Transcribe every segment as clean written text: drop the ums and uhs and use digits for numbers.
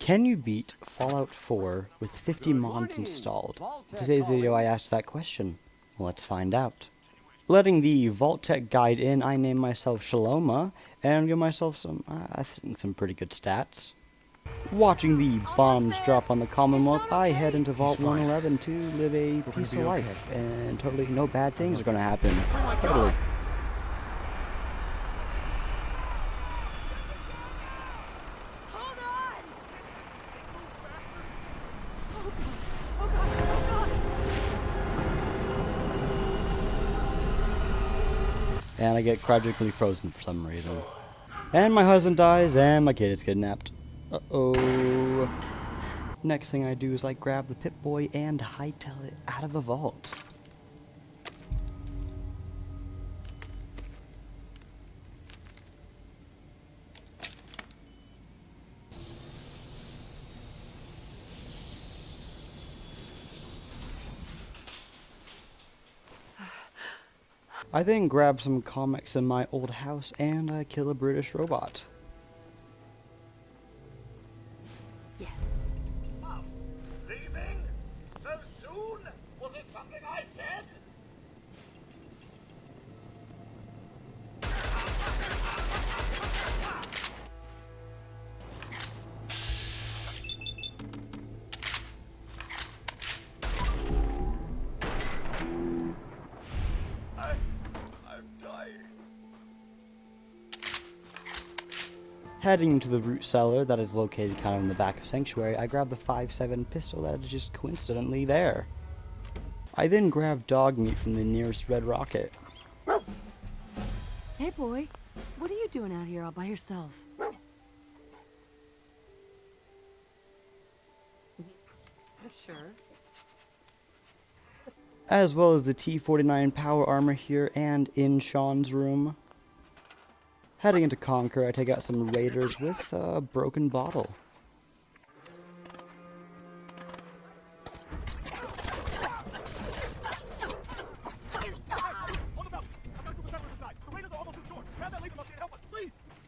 Can you beat Fallout 4 with 50 mods installed? In today's video I asked that question. Let's find out. Letting the Vault-Tec guide in, I named myself Shaloma, and give myself some, I think some pretty good stats. Watching the bombs drop on the Commonwealth, I head into Vault 111 to live a peaceful life, and totally no bad things are gonna happen. Totally. And I get cryogically frozen for some reason. And my husband dies, and my kid is kidnapped. Uh-oh. Next thing I do is I grab the Pip-Boy and hightail it out of the vault. I then grab some comics in my old house and I kill a British robot. Yes. Mum, leaving? So soon? Was it something I said? I'm dying. Heading to the root cellar that is located kind of in the back of Sanctuary, I grab the 5.7 pistol that is just coincidentally there. I then grab dog meat from the nearest red rocket. Hey, boy. What are you doing out here all by yourself? Sure. As well as the T-49 power armor here and in Sean's room. Heading into Conquer, I take out some raiders with a broken bottle.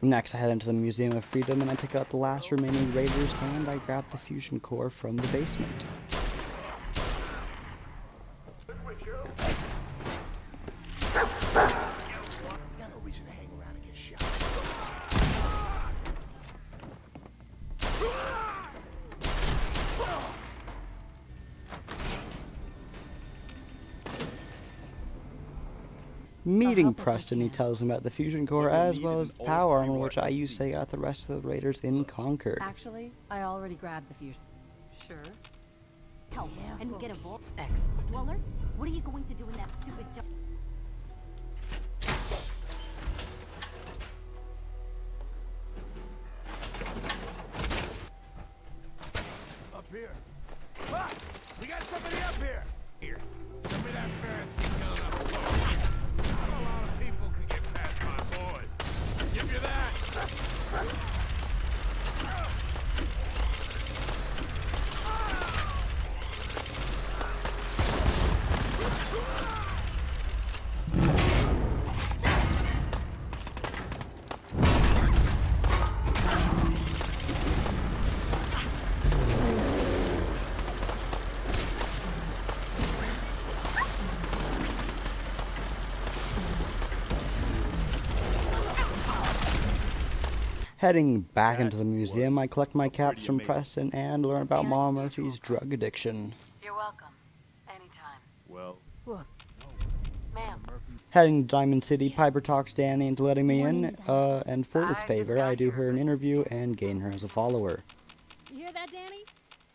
Next, I head into the Museum of Freedom and I take out the last remaining raiders and I grab the fusion core from the basement. Meeting Preston, he tells him about the fusion core as well as the power armor, which I use to take out the rest of the raiders in Conquer. Actually, I already grabbed the fusion. Sure. Help, and we get a vault. Excellent. Waller, what are you going to do in that stupid job? Up here. Ah! We got somebody up here! Here. Show me that fancy gun up close. Not a lot of people could get past my boys. Give you that! Heading back into the museum, I collect my caps from Preston and learn about Mom Murphy's drug addiction. You're welcome. Anytime. Well, Look. Ma'am. Heading to Diamond City, Piper talks Danny into letting me in, and for this favor, I do her an interview and gain her as a follower. You hear that, Danny?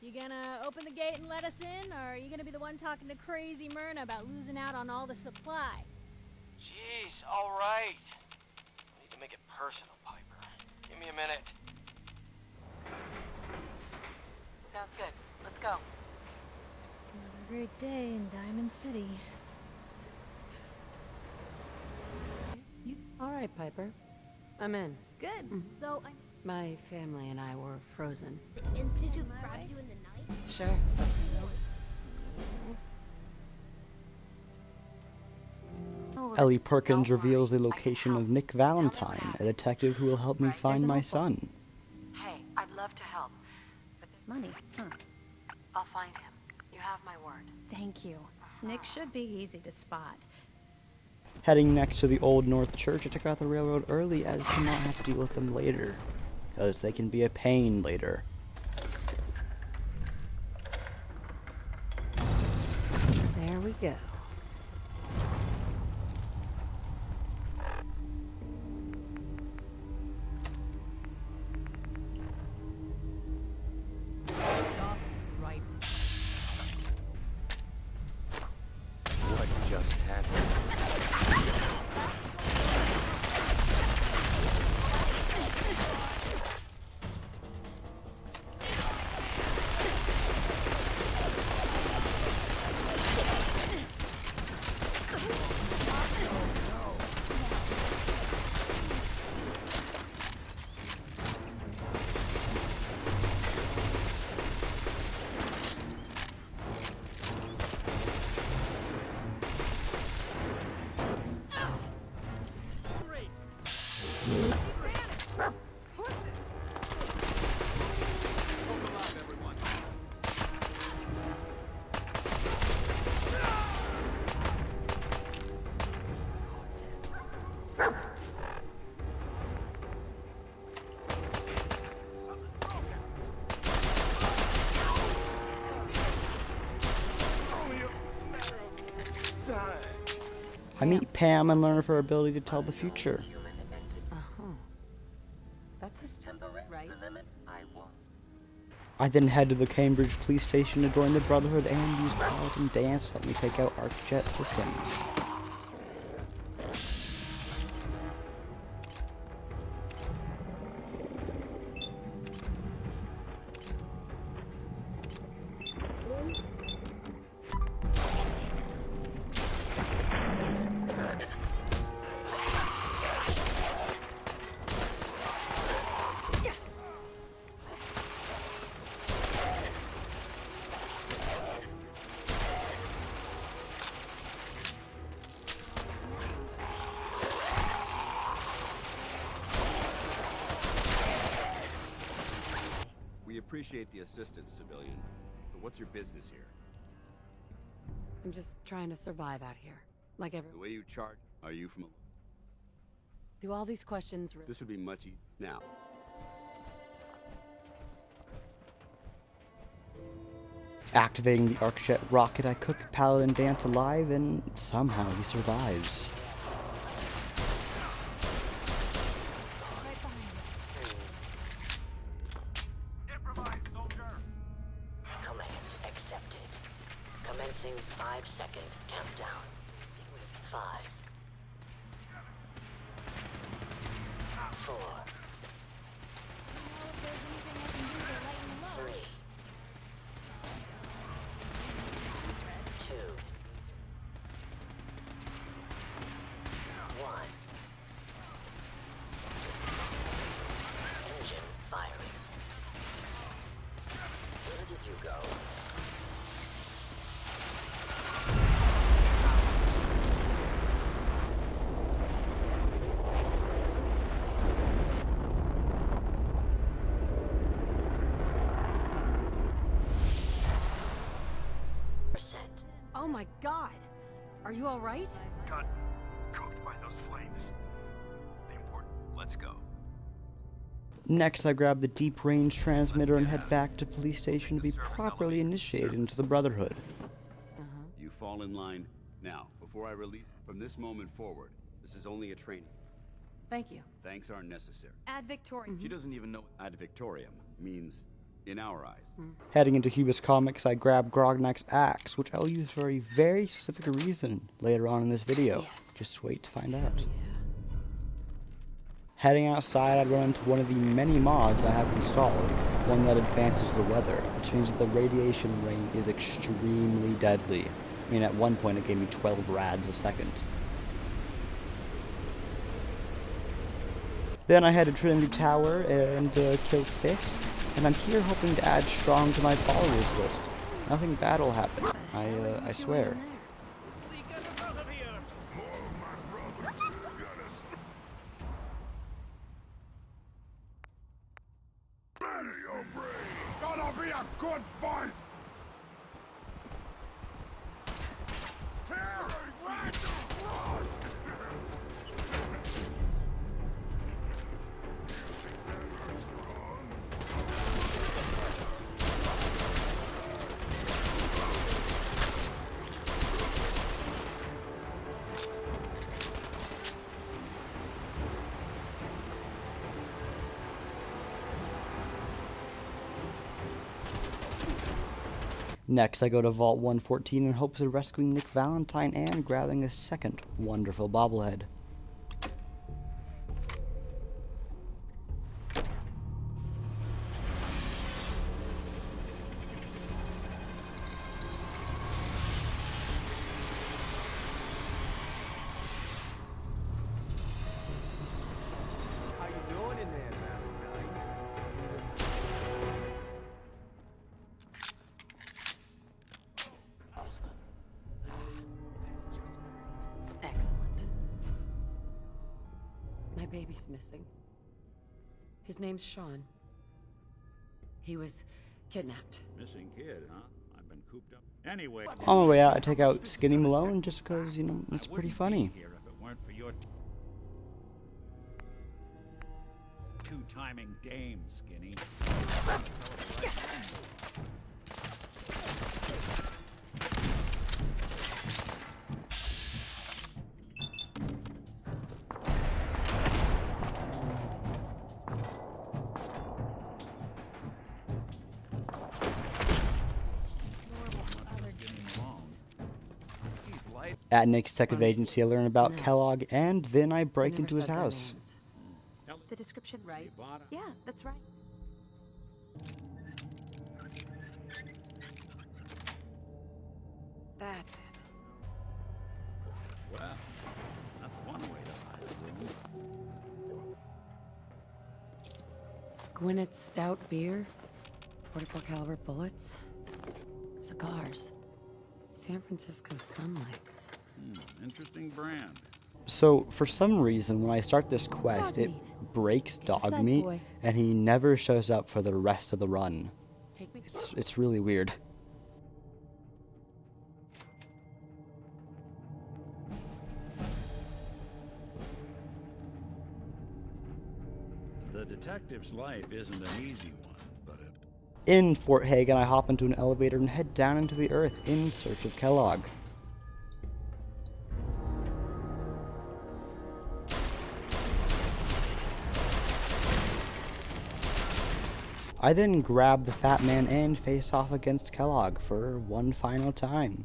You gonna open the gate and let us in, or are you gonna be the one talking to crazy Myrna about losing out on all the supply? Jeez, all right. I need to make it personal, Piper. Give me a minute. Sounds good. Let's go. Another great day in Diamond City. All right, Piper. I'm in. Good. So, My family and I were frozen. The Institute grabs you in the night? Sure. Ellie Perkins reveals the location of Nick Valentine, a detective who will help me find my son. Hey, I'd love to help. Money, huh? I'll find him. You have my word. Thank you. Nick should be easy to spot. Heading next to the Old North Church, I took out the railroad early as to not have to deal with them later, because they can be a pain later. There we go. Stop right. What just happened? I meet Pam and learn of her ability to tell the future. That's a right? I then head to the Cambridge police station to join the Brotherhood and use Paladin Dance to help me take out ArcJet Systems. We appreciate the assistance, civilian. But what's your business here? I'm just trying to survive out here. Like The everyone. way you charge, are you from a... Do all these questions really... This would be much easier. Now, Activating the ArcJet rocket, I cook Paladin Dance alive, and somehow he survives. Improvise, soldier! Command accepted. Commencing 5-second countdown. 5. 4. 3. 2. 1. Engine firing. Where did you go? Percent. Oh my god! Are you alright? Got cooked by those flames. The important. let's go. Next, I grab the deep range transmitter and head back to police station to be properly initiated into the Brotherhood. You fall in line. Now, before I release, from this moment forward, this is only a training. Thank you. Thanks aren't necessary. Ad Victoriam. She doesn't even know what ad victoriam means in our eyes. Heading into Hubris Comics, I grab Grognak's axe, which I'll use for a very specific reason later on in this video. Yes. Just wait to find out. Heading outside, I run into one of the many mods I have installed, one that advances the weather, which means that the radiation rain is extremely deadly. I mean, at one point it gave me 12 rads a second. Then I head to Trinity Tower and kill Fist, and I'm here hoping to add Strong to my followers list. Nothing bad will happen, I swear. Gonna be a good fight! Tearing random crush! Next, I go to Vault 114 in hopes of rescuing Nick Valentine and grabbing a second wonderful bobblehead. How you doing in there, Valentine? Excellent. My baby's missing. His name's Sean. He was kidnapped. Missing kid, huh? I've been cooped up. Anyway. On my way out, I take out Skinny Malone just because, you know, it's pretty funny. Here if it weren't for your two-timing dame, Skinny. At Nick's detective agency, I learn about No. Kellogg, and then I I break never into his said their house. names. The description right? Bought her? Yeah, that's right. That's it. Well, that's one way to hide a room. Gwinnett Stout beer, 44 caliber bullets, cigars, San Francisco Sunlights. Interesting brand. So, for some reason, when I start this quest, Dog it meat. breaks dog Said meat, boy. and he never shows up for the rest of the run. Take me. It's really weird. The detective's life isn't an easy one, but it... In Fort Hagen, I hop into an elevator and head down into the earth in search of Kellogg. I then grab the Fat Man and face off against Kellogg for one final time.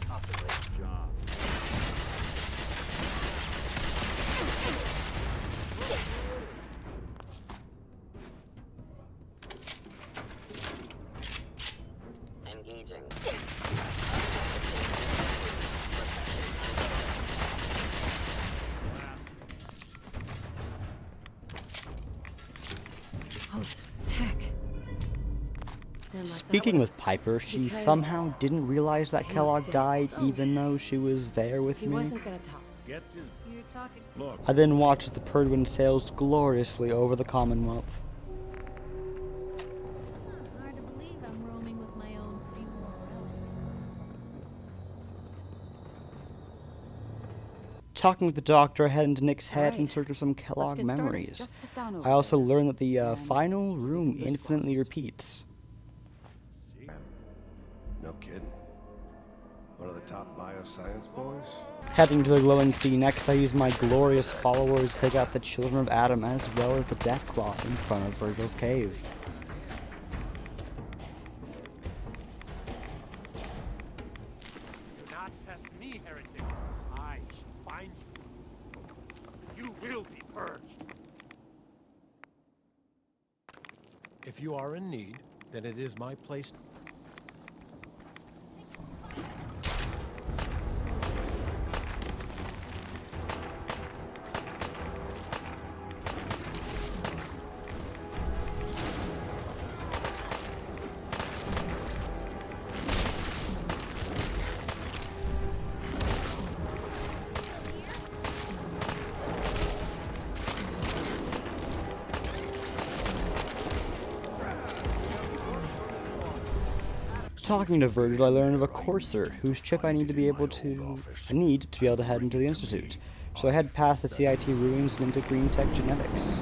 Possibly. job. Engaging. Oh, this tech. Man, like, Speaking with Piper, she because somehow didn't realize that he's Kellogg dead. died even though she was there with he me. wasn't gonna talk. Gets his... You're talking. Look, I then watch as the Perdwin sails gloriously over the Commonwealth. Hard to believe I'm roaming with my own funeral relic. Talking with the doctor, I head into Nick's head in Alright, search of some Kellogg get started. memories. Just sit down over I also there. learn that the And final room this infinitely closed. repeats. No kidding. One of the top bioscience boys? Heading to the glowing sea next, I use my glorious followers to take out the children of Adam as well as the Deathclaw in front of Virgil's cave. Do not test me, heretic. I shall find you. You will be purged. If you are in need, then it is my place. talking to Virgil, I learned of a courser whose chip I need to be able to head into the Institute. So I head past the CIT ruins and into Green Tech Genetics.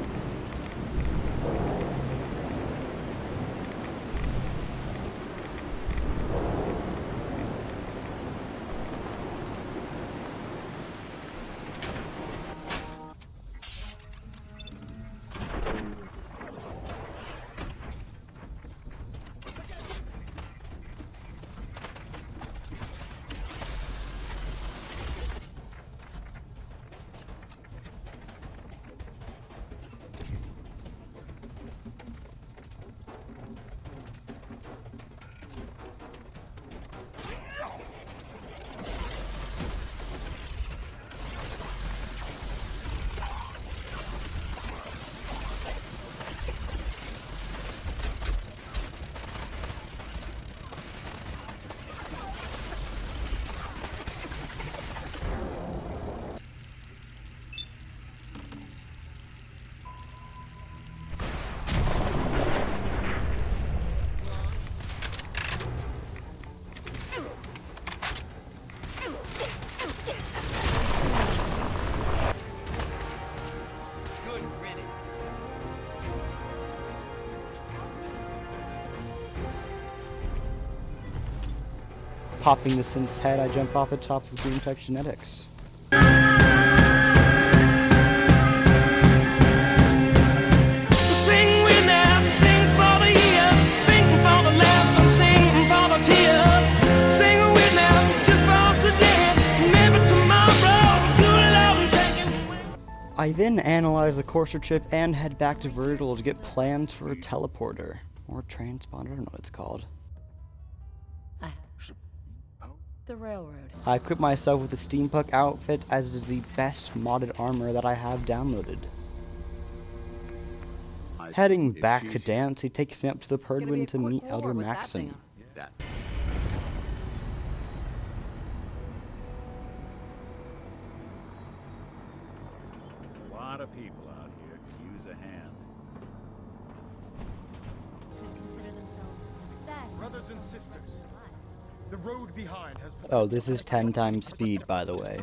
Popping the synth's head, I jump off the top of Green Tech Genetics. Sing we now, sing for the year, sing for the laughter, sing for the tear. Sing we now, just for today, maybe tomorrow, good Lord, take it away. I then analyze the courser chip and head back to Virgil to get plans for a teleporter. Or transponder, I don't know what it's called. The railroad. I equip myself with the steampunk outfit, as is the best modded armor that I have downloaded. Heading back to Dancy, takes me up to the Perdwin to meet Elder Maxim. A lot of people out here could use a hand. Brothers and sisters, the road behind has... Oh, this is 10 times speed, by the way.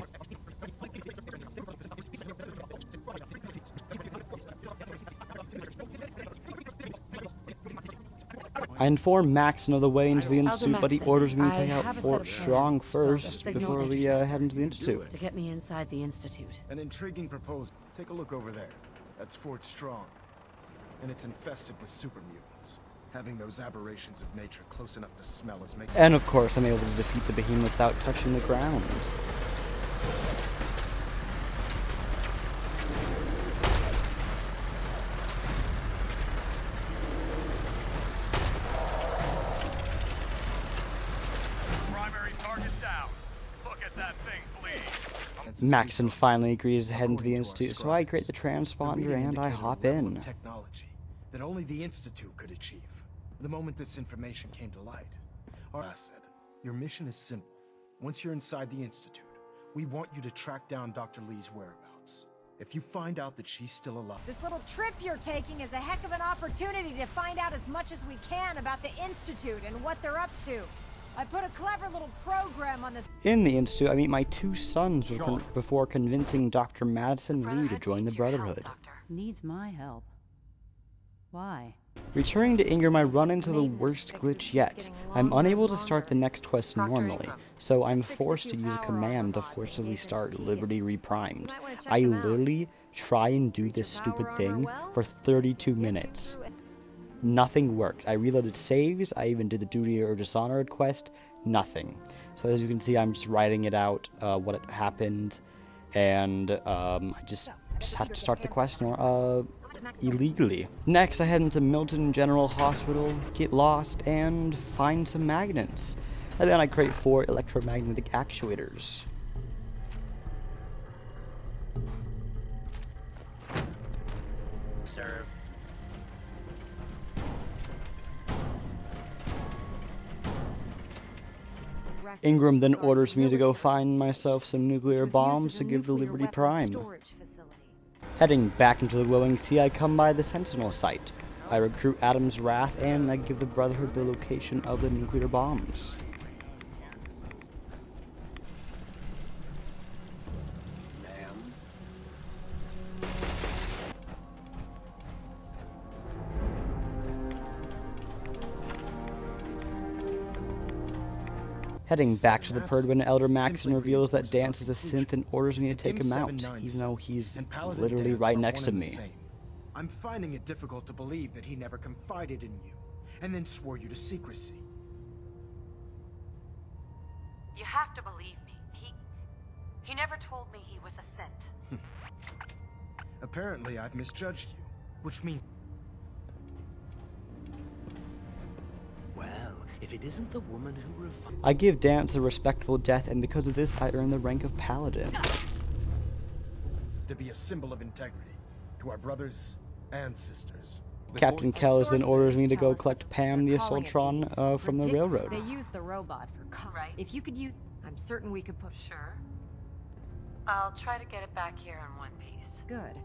I inform Maxon of the way into the Institute, but he orders me to take out Fort Strong first before we head into the Institute. To get me inside the Institute. An intriguing proposal. Take a look over there. That's Fort Strong. And it's infested with super mutants. Having those aberrations of nature close enough to smell is making... And of course, I'm able to defeat the behemoth without touching the ground. Primary target down. Look at that thing, please. Maxon finally agrees to head into the Institute, so I create the transponder and I hop in. Technology that only the Institute could achieve. The moment this information came to light, I said, your mission is simple. Once you're inside the Institute, we want you to track down Dr. Lee's whereabouts. If you find out that she's still alive... This little trip you're taking is a heck of an opportunity to find out as much as we can about the Institute and what they're up to. I put a clever little program on this... In the Institute, I meet my two sons before convincing Dr. Madison Lee to join the Brotherhood. Needs my help. Why? Returning to Ingram, I run into the worst glitch yet. I'm unable to start the next quest normally, so I'm forced to use a command to forcibly start Liberty Reprimed. I literally try and do this stupid thing for 32 minutes. Nothing worked. I reloaded saves, I even did the Duty or Dishonored quest, nothing. So as you can see, I'm just writing it out, what had happened, and I just had to start the quest illegally. Next, I head into Milton General Hospital, get lost, and find some magnets. And then I create 4 electromagnetic actuators. Serve. Ingram then orders me to go find myself some nuclear bombs to give to Liberty Prime. Heading back into the glowing sea, I come by the Sentinel site. I recruit Adam's Wrath, and I give the Brotherhood the location of the nuclear bombs. Heading back to the Perdwin, Elder Maxon reveals that Dance is a synth and orders me to take him out, even though he's literally right next to me. I'm finding it difficult to believe that he never confided in you, and then swore you to secrecy. You have to believe me. He never told me he was a synth. Apparently, I've misjudged you, which means... Well, if it isn't the woman who revived... I give Dance a respectable death, and because of this, I earn the rank of Paladin. To be a symbol of integrity to our brothers and sisters. Captain Kells then orders me to go collect Pam the Assaultron from the railroad. They use the robot for right. If you could use... I'm certain we could put... Sure. I'll try to get it back here in one piece. Good.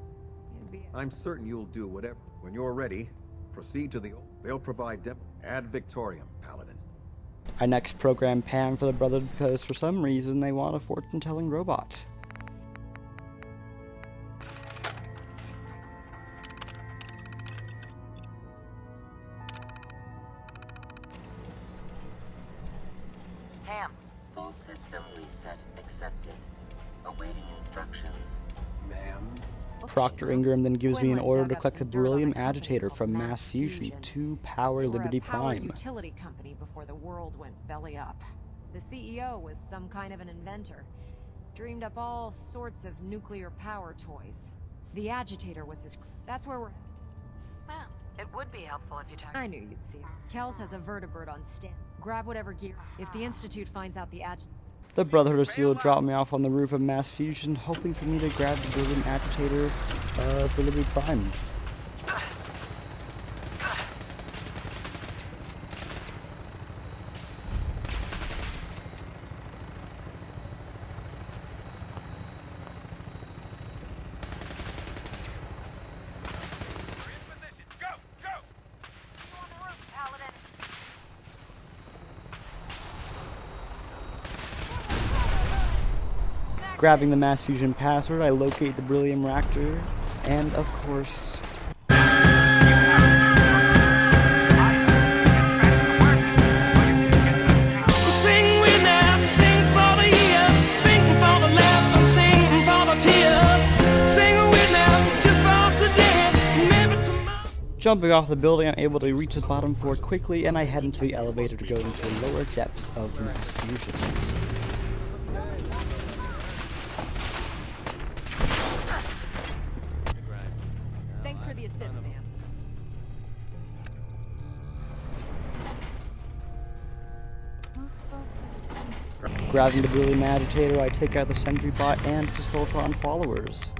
I'm certain you'll do whatever. When you're ready, proceed to the... They'll provide them. Ad Victoriam, Paladin. I next program Pam for the Brotherhood because for some reason they want a fortune-telling robot. Pam. Full system reset accepted. Awaiting instructions. Ma'am. Proctor Ingram then gives me an order to collect the beryllium agitator from Mass Fusion to power Liberty Prime. Utility company before the world went belly up. The CEO was some kind of an inventor. Dreamed up all sorts of nuclear power toys. The agitator was his... That's where we're... Well, it would be helpful if you talked... I knew you'd see it. Kells has a vertibird on stand. Grab whatever gear. If the Institute finds out the agitator... The Brotherhood of Steel dropped me off on the roof of Mass Fusion, hoping for me to grab the beryllium agitator for Liberty Prime. Grabbing the Mass Fusion password, I locate the beryllium reactor, and of course... Sing with now, sing for the year, sing for the laughter, sing for the tear. Sing with now, just for today, maybe tomorrow. Jumping off the building, I'm able to reach the bottom floor quickly, and I head into the elevator to go into the lower depths of Mass Fusions. Thanks for the assist, man. Grabbing the beryllium agitator, I take out the sentry bot and the Assaultron followers.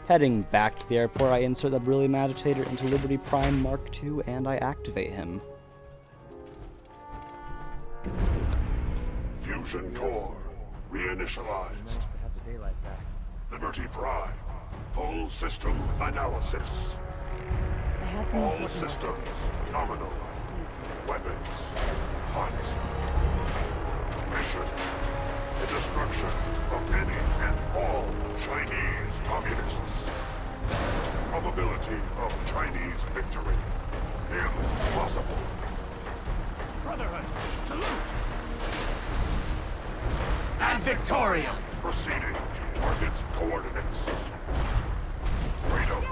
Heading back to the airport, I insert the beryllium agitator into Liberty Prime Mark II and I activate him. Fusion core reinitialized. Liberty Prime, full system analysis. I have some all systems nominal. Weapons hot. Mission: the destruction of any and all Chinese communists. Probability of Chinese victory: impossible. Brotherhood, salute! And Victoria! Proceeding to target coordinates. Freedom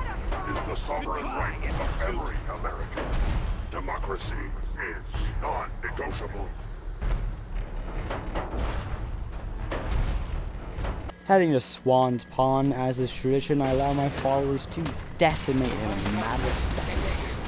is the sovereign right of every American. Democracy is non-negotiable. Heading to Swan's Pond, as is tradition, I allow my followers to decimate in a matter of seconds.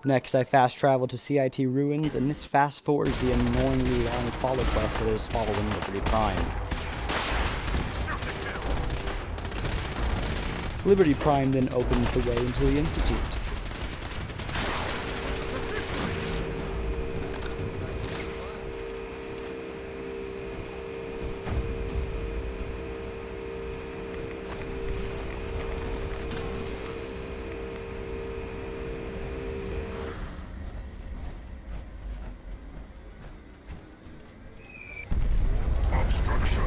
Next, I fast travel to CIT Ruins, and this fast forwards the annoyingly long follow quest that is following Liberty Prime. Liberty Prime then opens the way into the Institute. Obstruction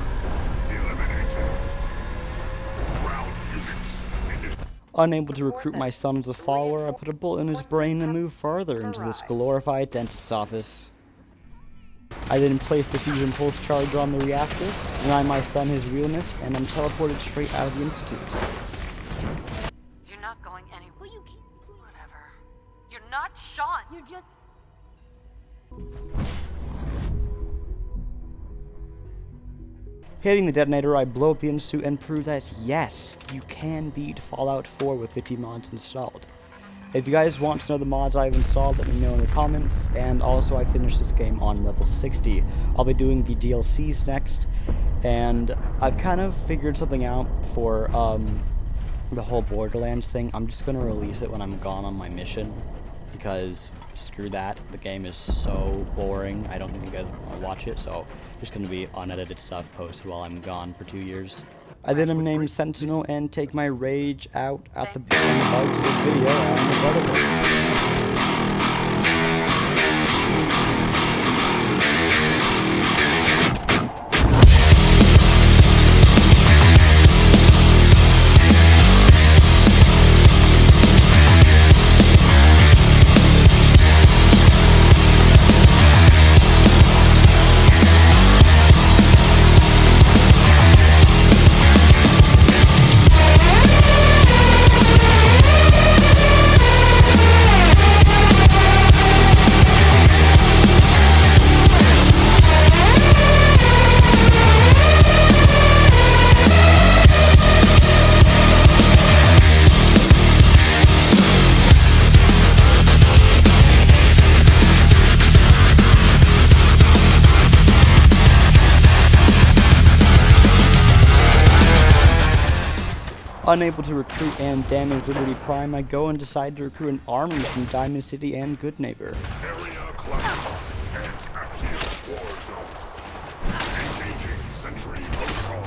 eliminated. Ground units needed. Unable to recruit my son as a follower, I put a bullet in his brain and move further into this glorified dentist's office. I then place the fusion pulse charger on the reactor, deny my son his realness, and I'm teleported straight out of the Institute. You're not going anywhere. Well, you can't. Whatever. You're not Sean. You're just... Hitting the detonator, I blow up the Institute and prove that, yes, you can beat Fallout 4 with 50 mods installed. If you guys want to know the mods I've installed, let me know in the comments, and also I finished this game on level 60. I'll be doing the DLCs next, and I've kind of figured something out for the whole Borderlands thing. I'm just going to release it when I'm gone on my mission, because screw that, the game is so boring. I don't think you guys want to watch it, so just going to be unedited stuff posted while I'm gone for 2 years. I then am named Sentinel and take my rage out at the bugs this video on the Brotherhood. Unable to recruit and damage Liberty Prime, I go and decide to recruit an army from Diamond City and Goodneighbor. Area classified as active war zone. Engaging Sentry Patrol.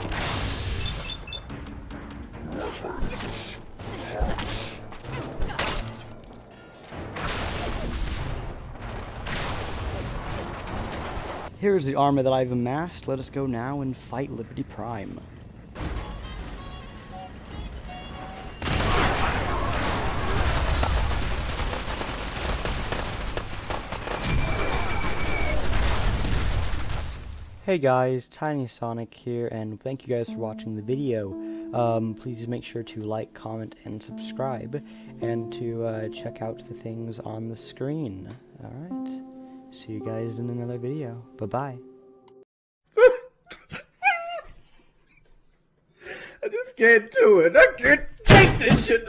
Here's the army that I've amassed. Let us go now and fight Liberty Prime. Hey guys, Tiny Sonic here, and thank you guys for watching the video. Please make sure to like, comment, and subscribe, and to check out the things on the screen. Alright, see you guys in another video. Bye-bye. I just can't do it. I can't take this shit.